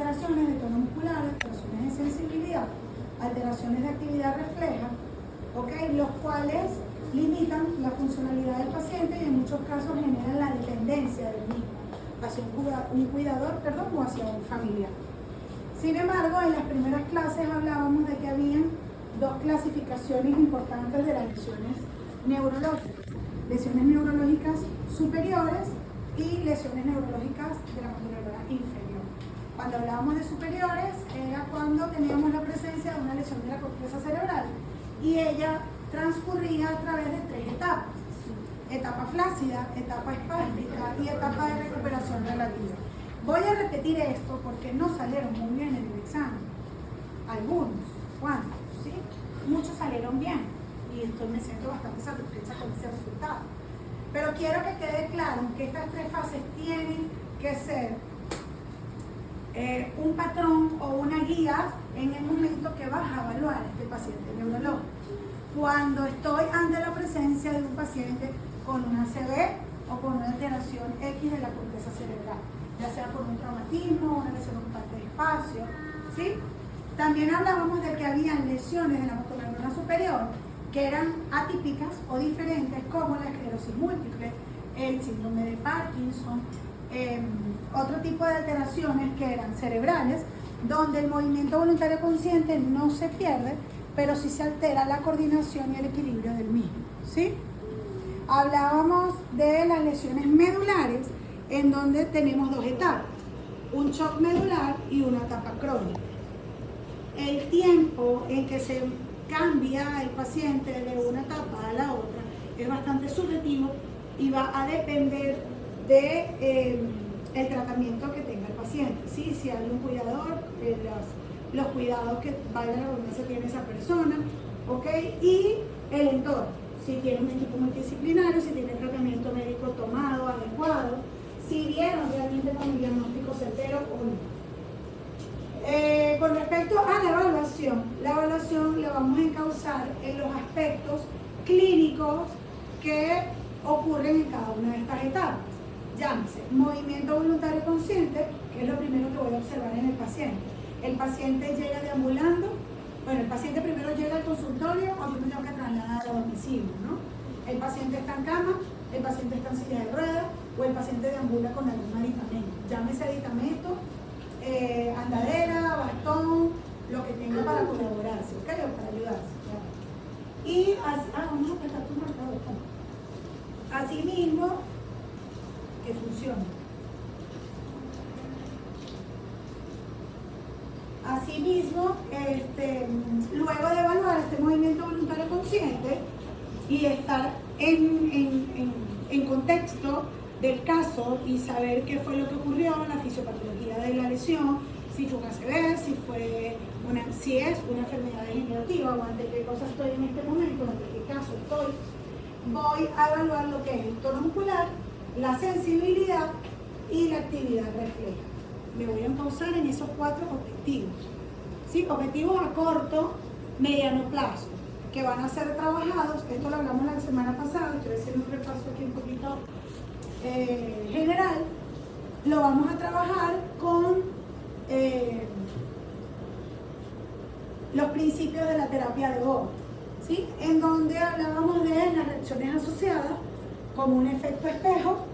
alteraciones de tono muscular, alteraciones de sensibilidad, alteraciones de actividad refleja, ¿okay? Los cuales limitan la funcionalidad del paciente y en muchos casos generan la dependencia del mismo hacia un cuidador, o hacia un familiar. Sin embargo, en las primeras clases hablábamos de que habían dos clasificaciones importantes de las lesiones neurológicas. Lesiones neurológicas superiores y lesiones neurológicas de la musculatura inferior. Cuando hablábamos de superiores era cuando teníamos la presencia de una lesión de la corteza cerebral y ella transcurría a través de tres etapas: etapa flácida, etapa espástica y etapa de recuperación relativa. Voy a repetir esto porque no salieron muy bien en el examen. Algunos, ¿cuántos? ¿Sí? Muchos salieron bien y me siento bastante satisfecha con ese resultado. Pero quiero que quede claro que estas tres fases tienen que ser un patrón o una guía en el momento que vas a evaluar a este paciente neurológico. Cuando estoy ante la presencia de un paciente con una ACV o con una alteración X de la corteza cerebral, ya sea por un traumatismo, una lesión ocupante de espacio, ¿sí? También hablábamos de que habían lesiones de la motoneurona superior que eran atípicas o diferentes, como la esclerosis múltiple, el síndrome de Parkinson, otro tipo de alteraciones que eran cerebrales, donde el movimiento voluntario consciente no se pierde, pero sí se altera la coordinación y el equilibrio del mismo, ¿sí? Hablábamos de las lesiones medulares, en donde tenemos dos etapas, un shock medular y una etapa crónica. El tiempo en que se cambia el paciente de una etapa a la otra es bastante subjetivo y va a depender de el tratamiento que tenga el paciente, ¿sí? Si hay un cuidador, los cuidados que valga la redundancia tiene esa persona, ¿ok? Y el entorno, si tiene un equipo multidisciplinario, si tiene tratamiento médico tomado, adecuado, si dieron realmente con el diagnóstico certero o no. Con respecto a la evaluación la vamos a encauzar en los aspectos clínicos que ocurren en cada una de estas etapas. Llámese movimiento voluntario consciente, que es lo primero que voy a observar en el paciente. El paciente llega deambulando, bueno, el paciente primero llega al consultorio o yo me tengo que trasladar a domicilio, ¿no? El paciente está en cama, el paciente está en silla de ruedas o el paciente deambula con algún aditamento. Llámese aditamento, andadera, bastón, lo que tenga para colaborarse, ¿ok? O para ayudarse. Claro. Y vamos a prestar tu marcador. Asimismo, que funcione. Asimismo, luego de evaluar este movimiento voluntario consciente y estar en contexto del caso y saber qué fue lo que ocurrió, la fisiopatología de la lesión, si fue una ACV, si es una enfermedad degenerativa o ante qué cosa estoy en este momento, ante qué caso estoy, voy a evaluar lo que es el tono muscular, la sensibilidad y la actividad refleja. Me voy a encauzar en esos cuatro objetivos. ¿Sí? Objetivos a corto, mediano plazo, que van a ser trabajados, esto lo hablamos la semana pasada, estoy haciendo un repaso aquí un poquito general, lo vamos a trabajar con los principios de la terapia de Bob, ¿sí? En donde hablábamos de las reacciones asociadas como un efecto espejo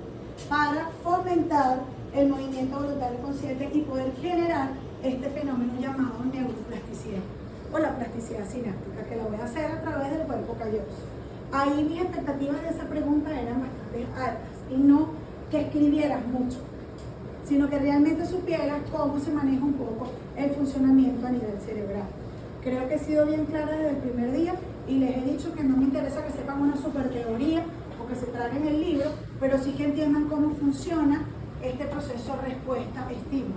para fomentar el movimiento voluntario consciente y poder generar este fenómeno llamado neuroplasticidad o la plasticidad sináptica, que la voy a hacer a través del cuerpo calloso. Ahí mis expectativas de esa pregunta eran bastante altas y no que escribieras mucho, sino que realmente supieras cómo se maneja un poco el funcionamiento a nivel cerebral. Creo que he sido bien clara desde el primer día y les he dicho que no me interesa que sepan una super teoría o que se traguen el libro, pero sí que entiendan cómo funciona este proceso respuesta-estímulo,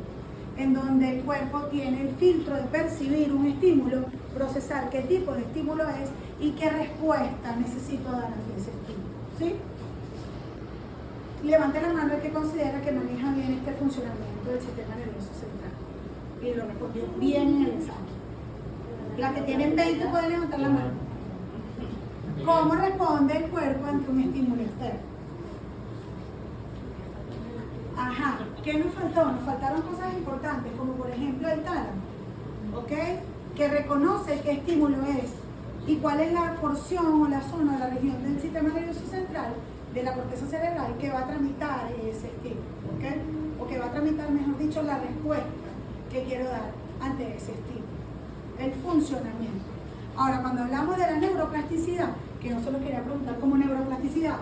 en donde el cuerpo tiene el filtro de percibir un estímulo, procesar qué tipo de estímulo es y qué respuesta necesito dar ante ese estímulo, ¿sí? Levante la mano el que considera que maneja bien este funcionamiento del sistema nervioso central y lo respondió bien en el examen. La que tienen 20 puede levantar la mano. ¿Cómo responde el cuerpo ante un estímulo externo? Ajá, ¿qué nos faltó? Nos faltaron cosas importantes, como por ejemplo el tálamo, ¿ok? Que reconoce qué estímulo es y cuál es la porción o la zona o la región del sistema nervioso central de la corteza cerebral que va a tramitar ese estímulo, ¿ok? O que va a tramitar, mejor dicho, la respuesta que quiero dar ante ese estímulo, el funcionamiento. Ahora, cuando hablamos de la neuroplasticidad, que no solo quería preguntar como neuroplasticidad,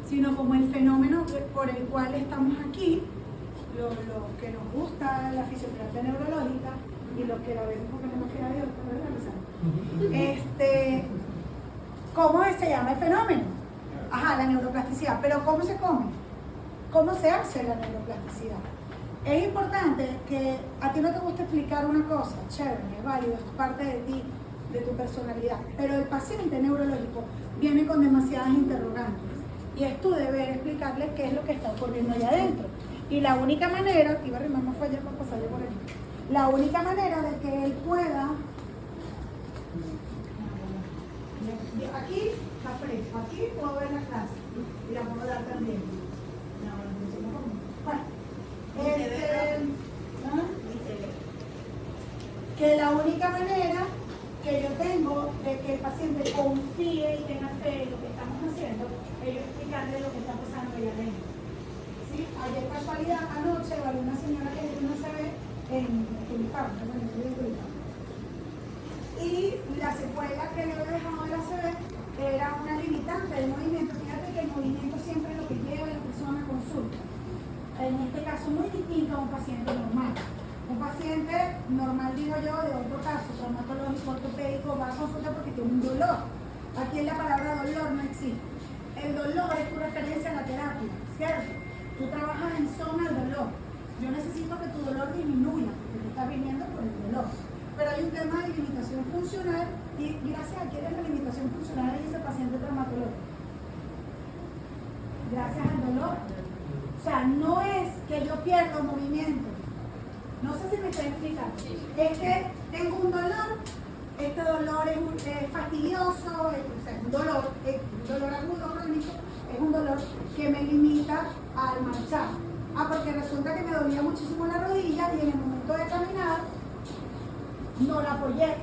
sino como el fenómeno por el cual estamos aquí, los que nos gusta la fisioterapia neurológica y los que la vemos porque no nos queda de otra, ¿cómo se llama el fenómeno? Ajá, la neuroplasticidad. Pero ¿cómo se come? ¿Cómo se hace la neuroplasticidad? Es importante que a ti no te gusta explicar una cosa, chévere, es válido, es parte de ti, de tu personalidad, pero el paciente neurológico viene con demasiadas interrogantes y es tu deber explicarle qué es lo que está ocurriendo allá adentro. Y la única manera, iba a arrimar más para allá para pasarle por aquí, la única manera de que él pueda, aquí está fresco, aquí puedo ver la clase y la puedo dar también. Bueno, que la única manera que yo tengo de que el paciente confíe y tenga fe en lo que estamos haciendo es yo explicarle lo que está pasando allá adentro. ¿Sí? Ayer casualidad, anoche, valió una señora que no se ve en Tulipán, y la secuela que le había dejado de la CB era una limitante del movimiento. Fíjate que el movimiento siempre es lo que lleva a la persona a consulta. En este caso muy distinto a un paciente normal. Un paciente normal, digo yo, de otro caso, traumatológico, ortopédico, va a consulta porque tiene un dolor. Aquí en la palabra dolor no existe. El dolor es tu referencia a la terapia, ¿cierto? Tú trabajas en zona del dolor. Yo necesito que tu dolor disminuya, porque tú estás viniendo por el dolor. Pero hay un tema de limitación funcional y gracias a quién es la limitación funcional en ese paciente traumatológico. Gracias al dolor. O sea, no es que yo pierda movimiento. No sé si me estoy explicando. Es que tengo un dolor, este dolor es fastidioso, es un dolor agudo crónico, es un dolor que me limita al marchar. Porque resulta que me dolía muchísimo la rodilla y en el momento de caminar no la apoyé.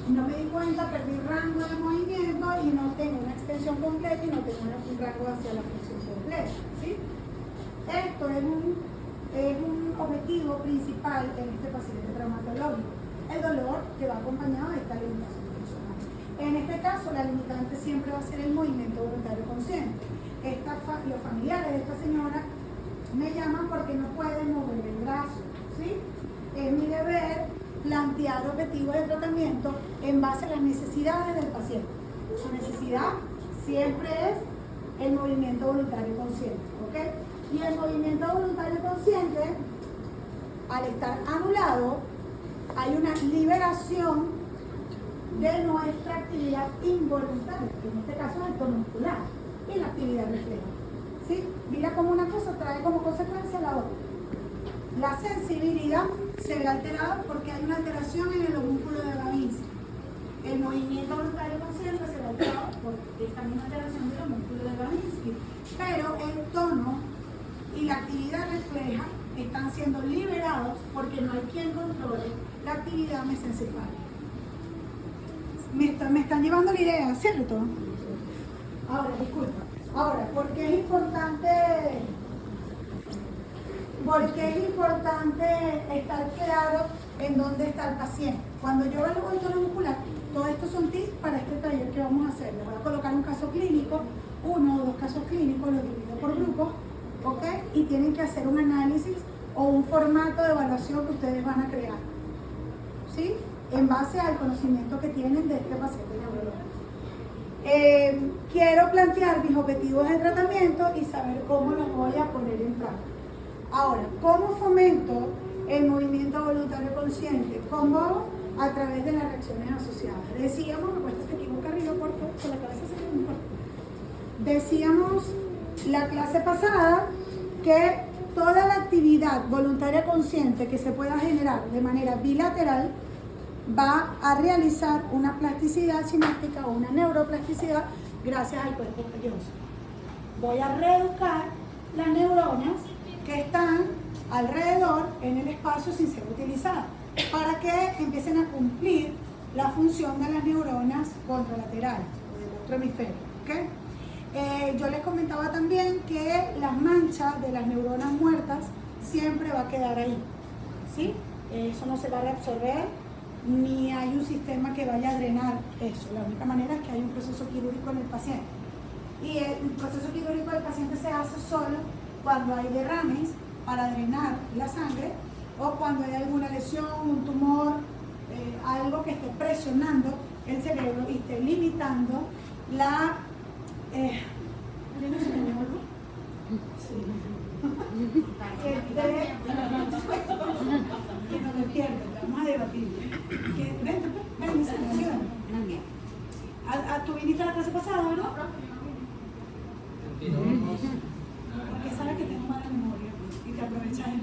No me di cuenta, perdí rango de movimiento y no tengo una extensión completa y no tengo un rango hacia la flexión completa. ¿Sí? Esto es un objetivo principal en este paciente traumatológico. El dolor que va acompañado de esta limitación funcional. En este caso, la limitante siempre va a ser el movimiento voluntario consciente. Los familiares de esta señora me llaman porque no pueden mover el brazo. ¿Sí? Es mi deber plantear objetivos de tratamiento en base a las necesidades del paciente. Su necesidad siempre es el movimiento voluntario consciente. ¿Ok? Y el movimiento voluntario consciente, al estar anulado, hay una liberación de nuestra actividad involuntaria, que en este caso es el tono muscular, y la actividad refleja. ¿Sí? Mira cómo una cosa trae como consecuencia la otra. La sensibilidad se ve alterada porque hay una alteración en el homúnculo de Babinski. El movimiento voluntario consciente se ve alterado por esta misma alteración del homúnculo de Babinski. Pero el tono y la actividad refleja están siendo liberados porque no hay quien controle la actividad mesencefálica. Me están llevando la idea, ¿cierto? Ahora, disculpa. Ahora, ¿por qué es importante estar claro en dónde está el paciente? Cuando yo evalúo el tono muscular, todos estos son tips para este taller que vamos a hacer. Les voy a colocar un caso clínico, 1 o 2 casos clínicos, los divido por grupos, ¿ok? Y tienen que hacer un análisis o un formato de evaluación que ustedes van a crear, ¿sí? En base al conocimiento que tienen de este paciente neurológico. Quiero plantear mis objetivos de tratamiento y saber cómo los voy a poner en práctica. Ahora, ¿cómo fomento el movimiento voluntario consciente? ¿Cómo? A través de las reacciones asociadas. Decíamos, me cuesta este equivoco arriba, por favor, con la cabeza se me importa. Decíamos la clase pasada que toda la actividad voluntaria consciente que se pueda generar de manera bilateral va a realizar una plasticidad sináptica o una neuroplasticidad gracias al cuerpo calloso. Voy a reeducar las neuronas que están alrededor en el espacio sin ser utilizadas, para que empiecen a cumplir la función de las neuronas contralaterales o del otro hemisferio. ¿Okay? Yo les comentaba también que las manchas de las neuronas muertas siempre va a quedar ahí, ¿sí? Eso no se va a reabsorber, ni hay un sistema que vaya a drenar eso. La única manera es que hay un proceso quirúrgico en el paciente. Y el proceso quirúrgico del paciente se hace solo cuando hay derrames para drenar la sangre o cuando hay alguna lesión, un tumor, algo que esté presionando el cerebro y esté limitando la... ¿Tienes español? Sí. Que no me pierda, vamos a debatir. Ven, ayúdame. ¿Tú viniste a la clase pasada, verdad? Porque sabes que tengo mala memoria y te aprovechas de mí.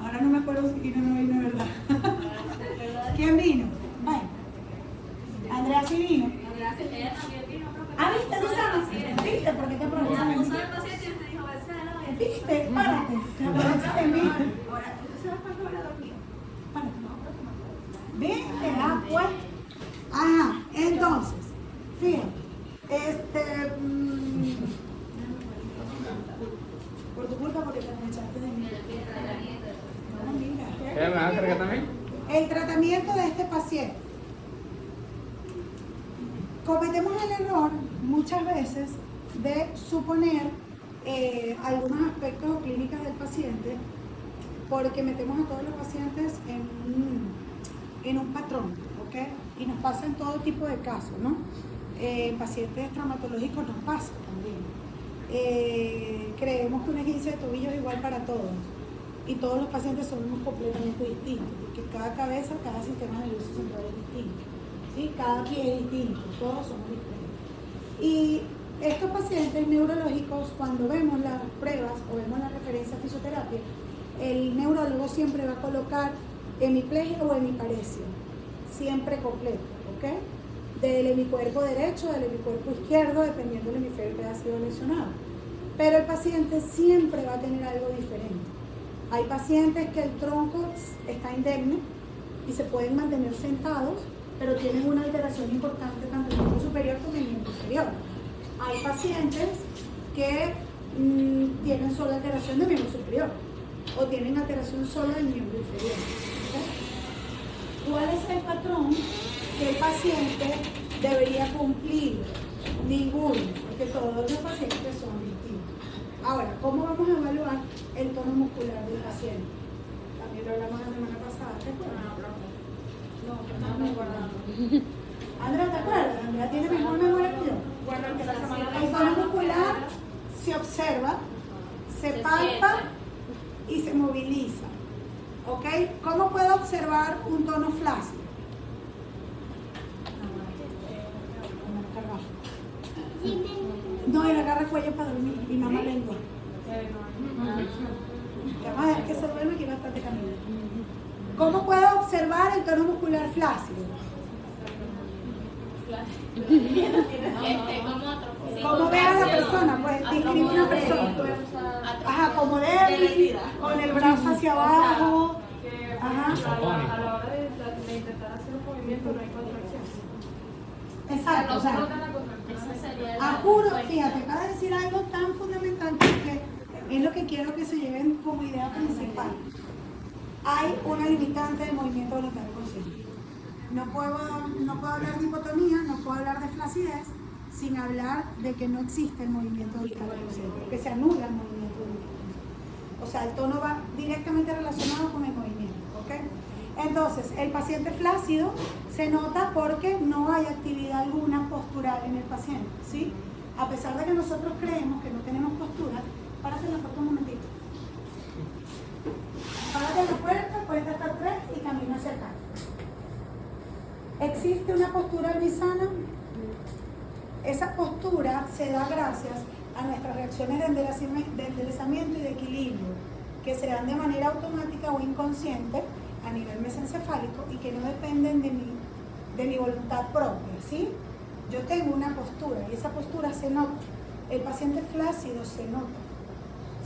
Ahora no me acuerdo si vino o no vino, ¿verdad? ¿Quién vino? Bueno. Andrea sí vino. Ah, ¿viste? ¿No sabes? ¿Viste? ¿Por qué te aprovechas de mí? ¿Viste? Párate. Te aprovechas de mí. ¿Viste? Ah, pues. Ajá, entonces, fíjate. Por tu culpa, porque te aprovechaste de mí. No, mira. ¿Me vas a cargar también? El tratamiento de este paciente. Cometemos el error muchas veces de suponer algunos aspectos o clínicas del paciente porque metemos a todos los pacientes en un patrón, ¿ok? Y nos pasa en todo tipo de casos, ¿no? Pacientes traumatológicos nos pasa también. Creemos que un esguince de tobillo es igual para todos y todos los pacientes somos completamente distintos porque cada cabeza, cada sistema nervioso central es distinto, ¿sí? Cada pie es distinto, todos somos diferentes. Y estos pacientes neurológicos, cuando vemos las pruebas o vemos la referencia a fisioterapia, el neurólogo siempre va a colocar hemiplegia o hemiparesia, siempre completo, ¿ok? Del hemicuerpo derecho, del hemicuerpo izquierdo, dependiendo del hemisferio que haya sido lesionado. Pero el paciente siempre va a tener algo diferente. Hay pacientes que el tronco está indemne y se pueden mantener sentados, pero tienen una alteración importante tanto en el miembro superior como en el miembro inferior. Hay pacientes que tienen solo alteración del miembro superior o tienen alteración solo del miembro inferior. ¿Okay? ¿Cuál es el patrón que el paciente debería cumplir? Ninguno, porque todos los pacientes son distintos. Ahora, ¿cómo vamos a evaluar el tono muscular del paciente? También lo hablamos la semana pasada, ¿te acuerdas? No me acuerdo. Andrea, ¿te acuerdas? Andrea tiene mejor memoria que yo. El tono muscular se observa, se palpa y se moviliza. ¿Ok? ¿Cómo puedo observar un tono flácido? No, y la agarra cuello para dormir y mamá lengua. Vamos a ver que se duerme que bastante camino. ¿Cómo puedo observar el tono muscular flácido? ¿Cómo ve a la persona? Pues describe una persona. Ajá, como débil, con el brazo hacia abajo. Ajá. A la hora de intentar hacer un movimiento no hay contracción. Exacto, o sea, juro, fíjate, acaba de decir algo tan fundamental porque es lo que quiero que se lleven como idea principal. Hay una limitante del movimiento voluntario consciente. No puedo hablar de hipotonía, no puedo hablar de flacidez sin hablar de que no existe el movimiento voluntario consciente, que se anula el movimiento voluntario consciente. O sea, el tono va directamente relacionado con el movimiento, ¿ok? Entonces, el paciente flácido se nota porque no hay actividad alguna postural en el paciente, ¿sí? A pesar de que nosotros creemos que no tenemos postura, párate en la puerta un momentito. Párate en la puerta, cuenta hasta 3 y camina hacia acá. ¿Existe una postura bisana? Esa postura se da gracias a nuestras reacciones de enderezamiento y de equilibrio, que se dan de manera automática o inconsciente a nivel mesencefálico y que no dependen de mi voluntad propia, ¿sí? Yo tengo una postura y esa postura se nota. El paciente flácido se nota,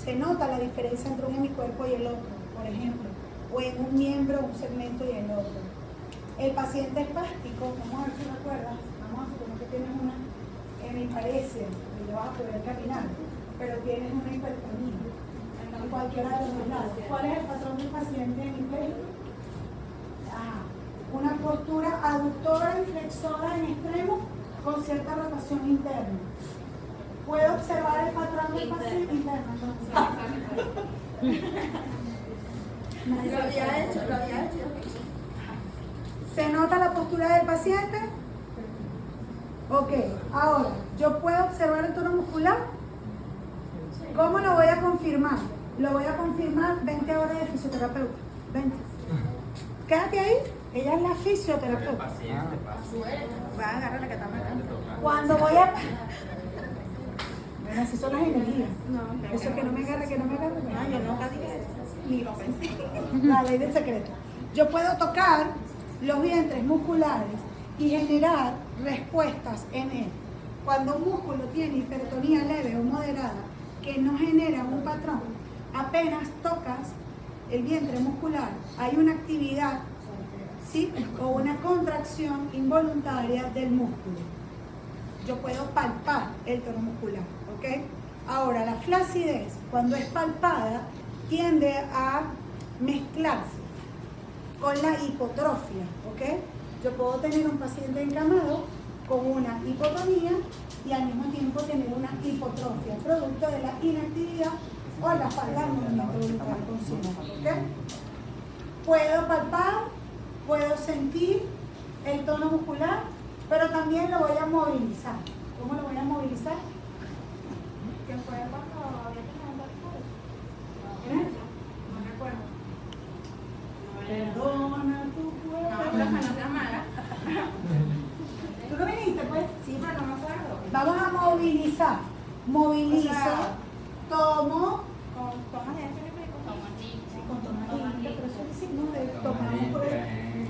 Se nota la diferencia entre un hemicuerpo y el otro, por ejemplo, o en un miembro, un segmento y el otro. El paciente espástico, vamos a ver si recuerdas, vamos a suponer que tienes una hemiparesia, y le vas a poder caminar, pero tienes una hipertonía en cualquiera de los dos lados. ¿Cuál es el patrón del paciente hemipléjico? Una postura aductora y flexora en extremo con cierta rotación interna. ¿Puedo observar el patrón del paciente interno? Lo había hecho. ¿Se nota la postura del paciente? Ok, ahora, ¿yo puedo observar el tono muscular? ¿Cómo lo voy a confirmar? Lo voy a confirmar 20 horas de fisioterapeuta. 20. Quédate ahí, ella es la fisioterapeuta. Va a agarrar la que está marcando. Cuando voy a... Bueno, así son las energías. Eso que no me agarre, No, yo no casi que ni lo pensé. La ley del secreto. Yo puedo tocar los vientres musculares y generar respuestas en él. Cuando un músculo tiene hipertonía leve o moderada que no genera un patrón, apenas tocas el vientre muscular, hay una actividad, ¿sí? O una contracción involuntaria del músculo. Yo puedo palpar el tono muscular, ¿ok? Ahora, la flacidez, cuando es palpada, tiende a mezclarse con la hipotrofia, ¿ok? Yo puedo tener un paciente encamado con una hipotonía y al mismo tiempo tener una hipotrofia, producto de la inactividad o la falta de movimiento voluntad consciente, ¿ok? Puedo palpar, puedo sentir el tono muscular, pero también lo voy a movilizar. ¿Cómo lo voy a movilizar? Que fue cuando había que levantar el ¿Eh? No me acuerdo. Perdona tu cuerpo. No, pero no sea mala. ¿Tú no viniste, pues? Sí, pero no me acuerdo. Vamos a movilizar. Movilizo, O sea, tomo, Con tomas de FNP, con tomadita, pero eso es el signo de tomamos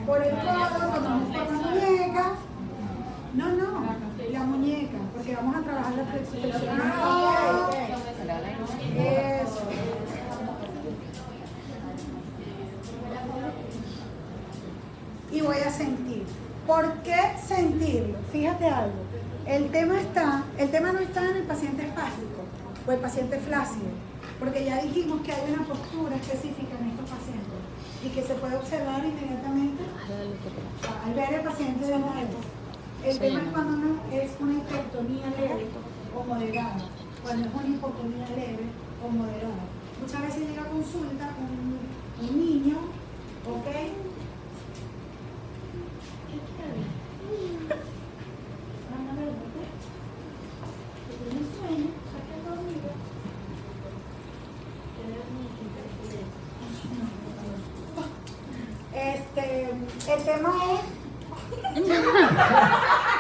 por el codo, tomamos por la muñeca. No, la muñeca, porque vamos a trabajar la flexión. Eso. Y voy a sentir. ¿Por qué sentirlo? Fíjate algo. El tema no está en el paciente espástico o el paciente flácido, porque ya dijimos que hay una postura específica en estos pacientes y que se puede observar inmediatamente al ver el paciente de nuevo. El tema es cuando es una hipertonía leve o moderada, cuando es una hipotonía leve o moderada. Muchas veces llega a consulta un niño, ¿ok? El tema es